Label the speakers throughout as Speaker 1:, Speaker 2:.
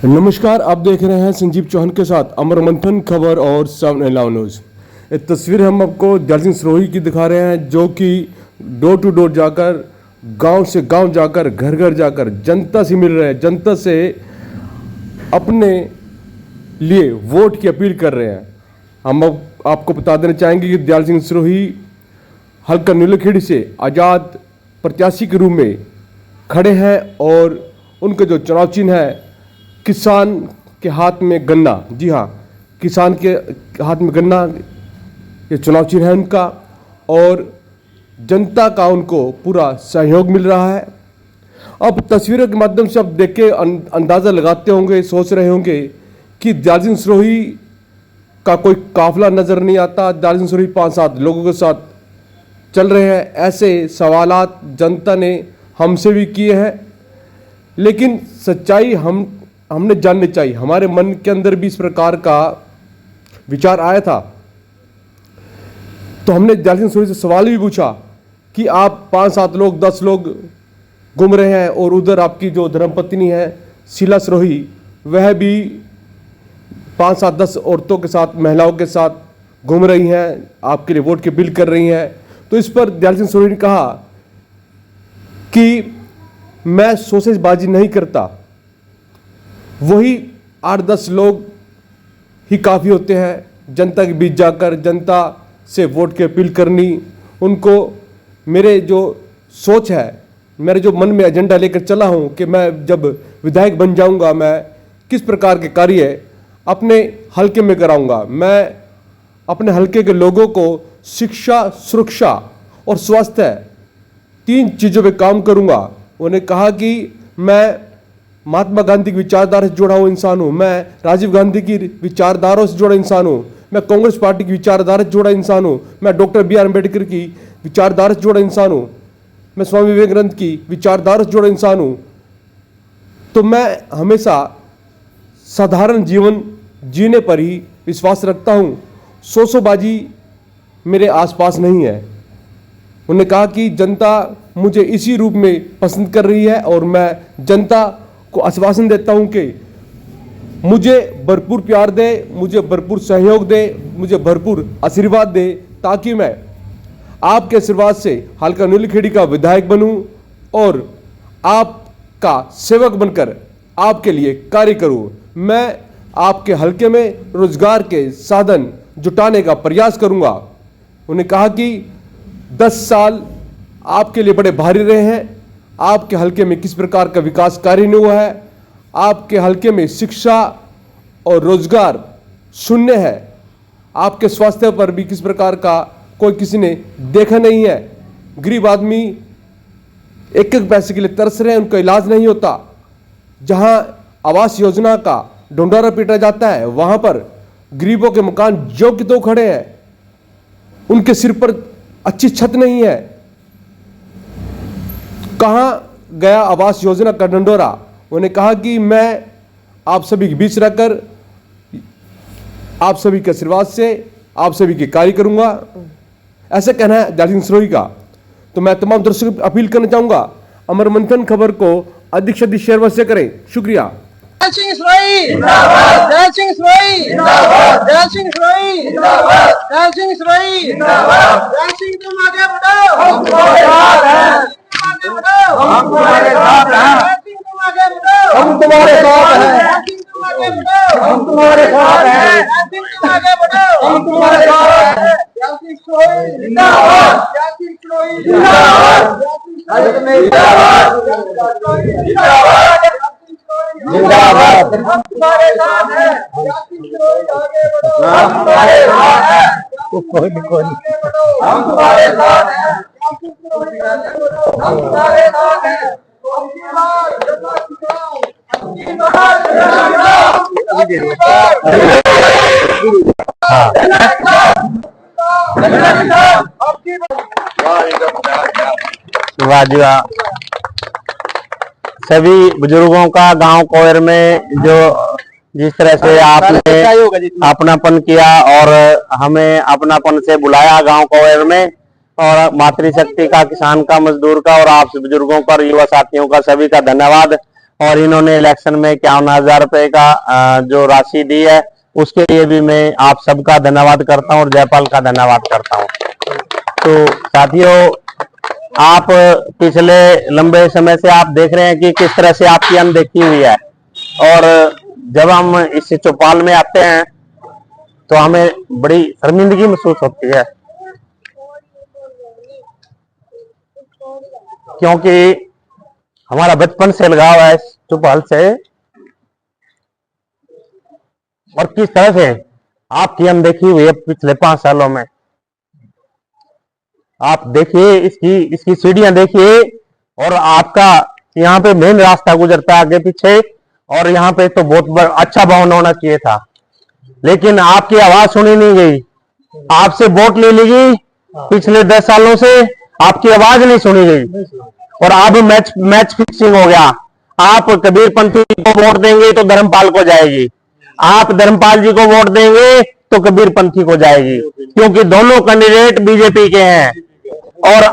Speaker 1: नमस्कार, आप देख रहे हैं संजीव चौहान के साथ अमर मंथन खबर और 7 अलाउ न्यूज़। एक तस्वीर हम आपको दयाल सिंह सरोही की दिखा रहे हैं, जो कि डोर टू डोर जाकर, गांव से गांव जाकर, घर घर जाकर जनता से मिल रहे हैं, जनता से अपने लिए वोट की अपील कर रहे हैं। हम आपको बता देना चाहेंगे कि दयाल सिंह सरोही हल्का नीलखेड़ी से आज़ाद प्रत्याशी के रूप में खड़े हैं और उनका जो चुनाव चिन्ह है किसान के हाथ में गन्ना, जी हाँ, किसान के हाथ में गन्ना, ये चुनाव चिन्ह है उनका और जनता का उनको पूरा सहयोग मिल रहा है। अब तस्वीरों के माध्यम से आप देख के अंदाज़ा लगाते होंगे, सोच रहे होंगे कि दयाल सिंह सरोही का कोई काफिला नज़र नहीं आता, दयाल सिंह सरोही 5-7 लोगों के साथ चल रहे हैं। ऐसे सवालात जनता ने हमसे भी किए हैं, लेकिन सच्चाई हमने जाननी चाहिए। हमारे मन के अंदर भी इस प्रकार का विचार आया था, तो हमने दयाल सिंह सरोही से सवाल भी पूछा कि आप 5-7 लोग, 10 लोग घूम रहे हैं और उधर आपकी जो धर्मपत्नी है शीला सरोही, वह भी 5-7-10 औरतों के साथ, महिलाओं के साथ घूम रही हैं, आपके लिए वोट की अपील कर रही हैं। तो इस पर दयाल सिंह सरोही ने कहा कि मैं सोसेजबाजी नहीं करता, वही 8-10 लोग ही काफ़ी होते हैं जनता के बीच जाकर जनता से वोट की अपील करनी। उनको मेरे जो सोच है, मेरे जो मन में एजेंडा लेकर चला हूँ कि मैं जब विधायक बन जाऊँगा, मैं किस प्रकार के कार्य अपने हलके में कराऊँगा। मैं अपने हलके के लोगों को शिक्षा, सुरक्षा और स्वास्थ्य 3 चीज़ों पे काम करूँगा। उन्होंने कहा कि मैं महात्मा गांधी की विचारधारा से जुड़ा हुआ इंसान हूँ, मैं राजीव गांधी की विचारधाराओं से जुड़ा इंसान हूँ, मैं कांग्रेस पार्टी की विचारधारा से जुड़ा इंसान हूँ, मैं डॉक्टर बी आर अम्बेडकर की विचारधारा से जुड़ा इंसान हूँ, मैं स्वामी विवेकानंद की विचारधारा से जुड़ा इंसान हूँ। तो मैं हमेशा साधारण जीवन जीने पर ही विश्वास रखता हूँ, शोशोबाजी मेरे आसपास नहीं है। उन्होंने कहा कि जनता मुझे इसी रूप में पसंद कर रही है और मैं जनता को आश्वासन देता हूं कि मुझे भरपूर प्यार दे, मुझे भरपूर सहयोग दे, मुझे भरपूर आशीर्वाद दे, ताकि मैं आपके आशीर्वाद से हल्का नीलखेड़ी का विधायक बनूं और आपका सेवक बनकर आपके लिए कार्य करूं। मैं आपके हलके में रोजगार के साधन जुटाने का प्रयास करूंगा। उन्होंने कहा कि 10 साल आपके लिए बड़े भारी रहे हैं, आपके हलके में किस प्रकार का विकास कार्य नहीं हुआ है, आपके हलके में शिक्षा और रोजगार शून्य है, आपके स्वास्थ्य पर भी किस प्रकार का कोई किसी ने देखा नहीं है। गरीब आदमी एक पैसे के लिए तरस रहे हैं, उनका इलाज नहीं होता। जहां आवास योजना का ढंढोरा पीटा जाता है, वहां पर गरीबों के मकान जो कि तो खड़े हैं, उनके सिर पर अच्छी छत नहीं है। कहां गया आवास योजना का ढंढोरा? उन्होंने कहा कि मैं आप सभी के बीच रहकर आप सभी के आशीर्वाद से आप सभी के कार्य करूंगा, ऐसा कहना है दयाल सिंह सरोही का। तो मैं तमाम दर्शकों को अपील करना चाहूंगा, अमर मंथन खबर को अधिक से अधिक शेयर अवश्य करें। शुक्रिया।
Speaker 2: दयाल सिंह सरोही जिंदाबाद, दयाल सिंह सरोही जिंदाबाद, दयाल सिंह सरोही जिंदाबाद, दयाल सिंह सरोही जिंदाबाद, दयाल सिंह तुम आगे बढ़ो, हम तुम्हारे साथ हैं, आगे बढ़ो, हम तुम्हारे साथ हैं, दयाल सिंह तुम आगे बढ़ो, हम तुम्हारे साथ हैं, दयाल सिंह तुम आगे बढ़ो, हम तुम्हारे साथ हैं, दयाल सिंह तुम आगे बढ़ो, हम तुम्हारे साथ हैं, दयाल सिंह सरोही जिंदाबाद, दयाल सिंह सरोही जिंदाबाद, दयाल सिंह सरोही जिंदाबाद, जिंदाबाद, हम तुम्हारे साथ हैं, दयाल सिंह सरोही आगे बढ़ो, हम तुम्हारे साथ हैं, कोई आगे बढ़ो, हम तुम्हारे साथ हैं, दयाल सिंह सरोही आगे बढ़ो, हम तुम्हारे साथ हैं।
Speaker 3: वाह जी वाह। सभी बुजुर्गों का गांव कोयर में जो जिस तरह से आपने अपनापन किया और हमें अपनापन से बुलाया गांव कोयर में, और मातृशक्ति का, किसान का, मजदूर का और आप बुजुर्गों का और युवा साथियों का सभी का धन्यवाद। और इन्होंने इलेक्शन में 51,000 रुपए का जो राशि दी है उसके लिए भी मैं आप सबका धन्यवाद करता हूं और जयपाल का धन्यवाद करता हूं। तो साथियों, आप पिछले लंबे समय से आप देख रहे हैं कि किस तरह से आपकी अनदेखी हुई है, और जब हम इस चौपाल में आते हैं तो हमें बड़ी शर्मिंदगी महसूस होती है, क्योंकि हमारा बचपन से लगाव है इस चौपाल से, और किस तरह से आपकी अनदेखी हुई है पिछले 5 सालों में। आप देखिए इसकी सीढ़ियां देखिए, और आपका यहाँ पे मेन रास्ता गुजरता है आगे पीछे, और यहाँ पे तो बहुत अच्छा भवन होना चाहिए था, लेकिन आपकी आवाज सुनी नहीं गई। आपसे वोट ले ली गई पिछले 10 सालों से, आपकी आवाज नहीं सुनी गई, और अब मैच फिक्सिंग हो गया। आप कबीर पंथी को वोट देंगे तो धर्मपाल को जाएगी, आप धर्मपाल जी को वोट देंगे तो कबीर पंथी को जाएगी, क्योंकि दोनों कैंडिडेट बीजेपी के हैं। और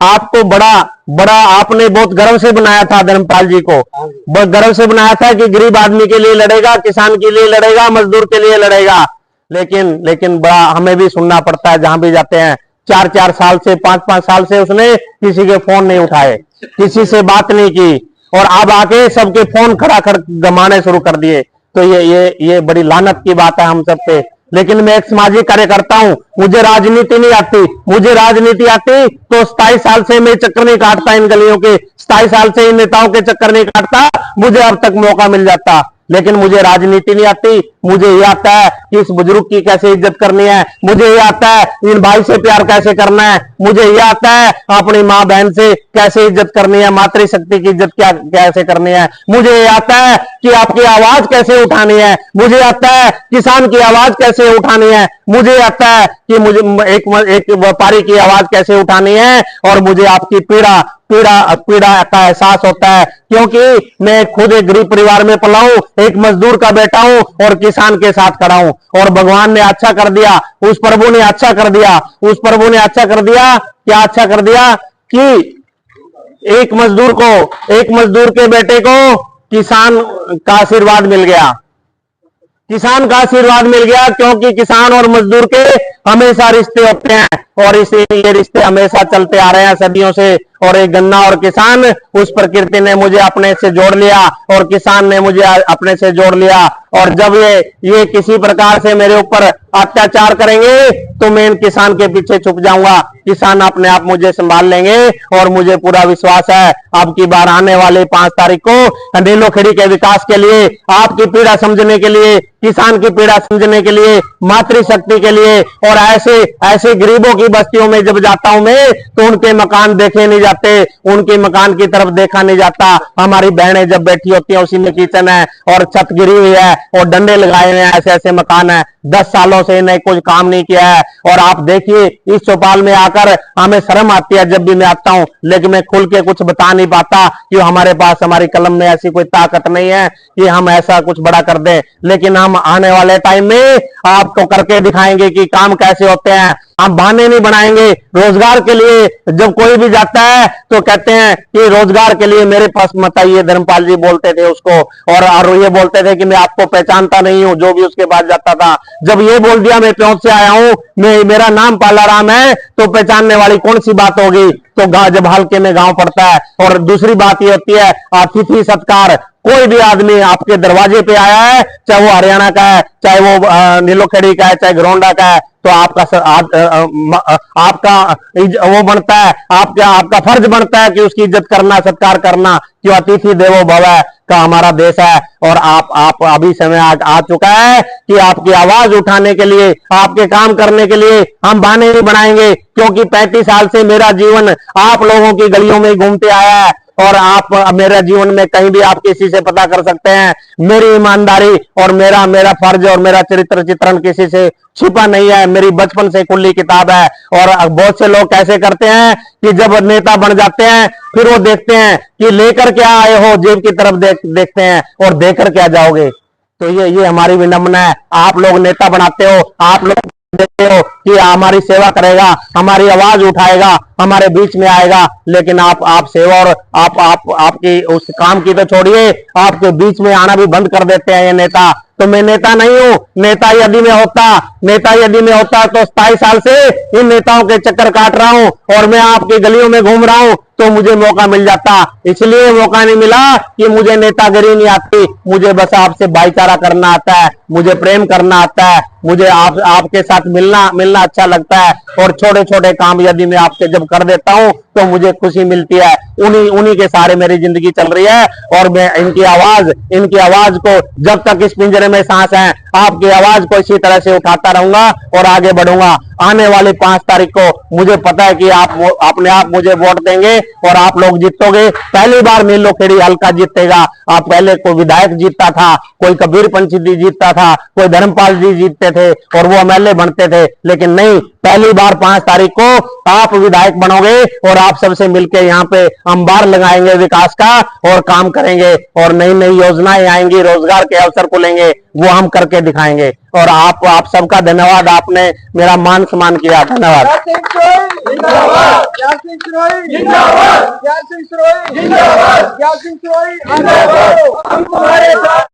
Speaker 3: आपको बड़ा आपने बहुत गर्व से बनाया था, धर्मपाल जी को बहुत गर्व से बनाया था कि गरीब आदमी के लिए लड़ेगा, किसान के लिए लड़ेगा, मजदूर के लिए लड़ेगा। लेकिन बड़ा हमें भी सुनना पड़ता है जहां भी जाते हैं। 4-4 साल से 5-5 साल से उसने किसी के फोन नहीं उठाए, किसी से बात नहीं की, और अब आके सबके फोन खड़ा गमाने शुरू कर दिए। तो ये बड़ी लानत की बात है हम सब पे। लेकिन मैं एक सामाजिक कार्यकर्ता हूं, मुझे राजनीति नहीं आती। मुझे राजनीति आती तो 27 साल से मैं चक्कर नहीं काटता इन गलियों के, 27 साल से इन नेताओं के चक्कर नहीं काटता, मुझे अब तक मौका मिल जाता। लेकिन मुझे राजनीति नहीं आती। मुझे ये आता है कि इस बुजुर्ग की कैसे इज्जत करनी है, मुझे ये आता है इन भाई से प्यार कैसे करना है, मुझे ये आता है अपनी माँ बहन से कैसे इज्जत करनी है, मातृशक्ति की इज्जत कैसे करनी है, मुझे ये आता है कि आपकी आवाज कैसे उठानी है, मुझे आता है किसान की आवाज कैसे उठानी है, मुझे आता है कि मुझे एक व्यापारी की आवाज कैसे उठानी है, और मुझे आपकी पीड़ा का एहसास होता है, क्योंकि मैं खुद एक गरीब परिवार में पला हूं, एक मजदूर का बेटा हूं और किसान के साथ खड़ा हूं। और भगवान ने अच्छा कर दिया, उस प्रभु ने अच्छा कर दिया, उस प्रभु ने अच्छा कर दिया। क्या अच्छा कर दिया कि एक मजदूर के बेटे को किसान का आशीर्वाद मिल गया, किसान का आशीर्वाद मिल गया, क्योंकि किसान और मजदूर के हमेशा रिश्ते होते हैं, और इसीलिए ये रिश्ते हमेशा चलते आ रहे हैं सदियों से। और एक गन्ना और किसान, उस प्रकृति ने मुझे अपने से जोड़ लिया और किसान ने मुझे अपने से जोड़ लिया। और जब ये किसी प्रकार से मेरे ऊपर अत्याचार करेंगे तो मैं इन किसान के पीछे छुप जाऊंगा, किसान अपने आप मुझे संभाल लेंगे। और मुझे पूरा विश्वास है अब की बार आने वाले 5 तारीख को नीलोखेड़ी के विकास के लिए, आपकी पीड़ा समझने के लिए, किसान की पीड़ा समझने के लिए, मातृशक्ति के लिए, और ऐसे गरीबों की बस्तियों में जब जाता हूं मैं तो उनके मकान देखे नहीं जाते, उनके मकान की तरफ देखा नहीं जाता। हमारी बहनें जब बैठी होती हैं उसी में किचन है और छत गिरी हुई है और डंडे लगाए हुए हैं, ऐसे मकान है। 10 सालों से इन्हें कुछ काम नहीं किया है। और आप देखिए इस चौपाल में आकर हमें शर्म आती है जब भी मैं आता हूं, लेकिन मैं खुल के कुछ बता नहीं पाता कि हमारे पास, हमारी कलम में ऐसी कोई ताकत नहीं है कि हम ऐसा कुछ बड़ा कर दें। लेकिन हम आने वाले टाइम में आपको करके दिखाएंगे कि काम कैसे होते हैं। हम बहाने नहीं बनाएंगे। रोजगार के लिए जब कोई भी जाता है तो कहते हैं कि रोजगार के लिए मेरे पास मत आइए, धर्मपाल जी बोलते थे उसको, और ये बोलते थे कि मैं आपको पहचानता नहीं हूं, जो भी उसके पास जाता था। जब ये बोल दिया मैं प्योंत से आया हूं, मेरा नाम पालाराम है, तो पहचानने वाली कौन सी बात होगी। तो जब हल्के में गांव पड़ता है। और दूसरी बात ये होती है अतिथि सत्कार। कोई भी आदमी आपके दरवाजे पे आया है, चाहे वो हरियाणा का है, चाहे वो नीलोखेड़ी का है, चाहे घरौंडा का है, तो आपका वो बनता है, आपका फर्ज बनता है कि उसकी इज्जत करना, सत्कार करना, क्यों अतिथि देवो भव का हमारा देश है। और आप अभी समय आ चुका है कि आपकी आवाज उठाने के लिए, आपके काम करने के लिए हम बहाने नहीं बनाएंगे, क्योंकि 35 साल से मेरा जीवन आप लोगों की गलियों में घूमते आया है। और आप मेरे जीवन में कहीं भी आप किसी से पता कर सकते हैं, मेरी ईमानदारी और मेरा फर्ज और मेरा चरित्र चित्रण किसी से छिपा नहीं है। मेरी बचपन से खुली किताब है। और बहुत से लोग कैसे करते हैं कि जब नेता बन जाते हैं फिर वो देखते हैं कि लेकर क्या आए हो, जेब की तरफ देखते हैं और देकर क्या जाओगे। तो ये हमारी विनम्रता है। आप लोग नेता बनाते हो, आप लोग देखते हो कि हमारी सेवा करेगा, हमारी आवाज उठाएगा, हमारे बीच में आएगा। लेकिन आप सेवा और आपकी उस काम की तो छोड़िए, आपके बीच में आना भी बंद कर देते हैं ये नेता। तो मैं नेता नहीं हूं। नेता यदि मैं होता तो 27 साल से इन नेताओं के चक्कर काट रहा हूं और मैं आपकी गलियों में घूम रहा हूं, तो मुझे मौका मिल जाता। इसलिए मौका नहीं मिला कि मुझे नेतागिरी नहीं आती, मुझे बस आपसे भाईचारा करना आता है, मुझे प्रेम करना आता है, मुझे आपके साथ मिलना अच्छा लगता है। और छोटे छोटे काम यदि मैं आपसे जब कर देता हूं तो मुझे खुशी मिलती है। उन्हीं के सहारे मेरी जिंदगी चल रही है। और मैं इनकी आवाज को, जब तक इस पिंजरे में सांस है, आपकी आवाज को इसी तरह से उठाता रहूंगा और आगे बढ़ूंगा। आने वाली 5 तारीख को मुझे पता है कि आप अपने आप मुझे वोट देंगे और आप लोग जीतोगे। पहली बार नीलोखेड़ी हल्का जीतेगा। आप पहले कोई विधायक जीतता था, कोई कबीर पंछी जीतता था, कोई धर्मपाल जी जीतते थे और वो एमएलए बनते थे, लेकिन नहीं, पहली बार 5 तारीख को आप विधायक बनोगे और आप सबसे मिलकर यहाँ पे अंबार लगाएंगे विकास का और काम करेंगे और नई नई योजनाएं आएंगी, रोजगार के अवसर खुलेंगे, वो हम करके दिखाएंगे। और आप सबका धन्यवाद, आपने मेरा मान सम्मान किया। धन्यवाद।
Speaker 2: जय सिंह सिरोही जिंदाबाद, जय सिंह सिरोही जिंदाबाद, जय सिंह सिरोही जिंदाबाद, जय सिंह सिरोही जिंदाबाद। हम तुम्हारे साथ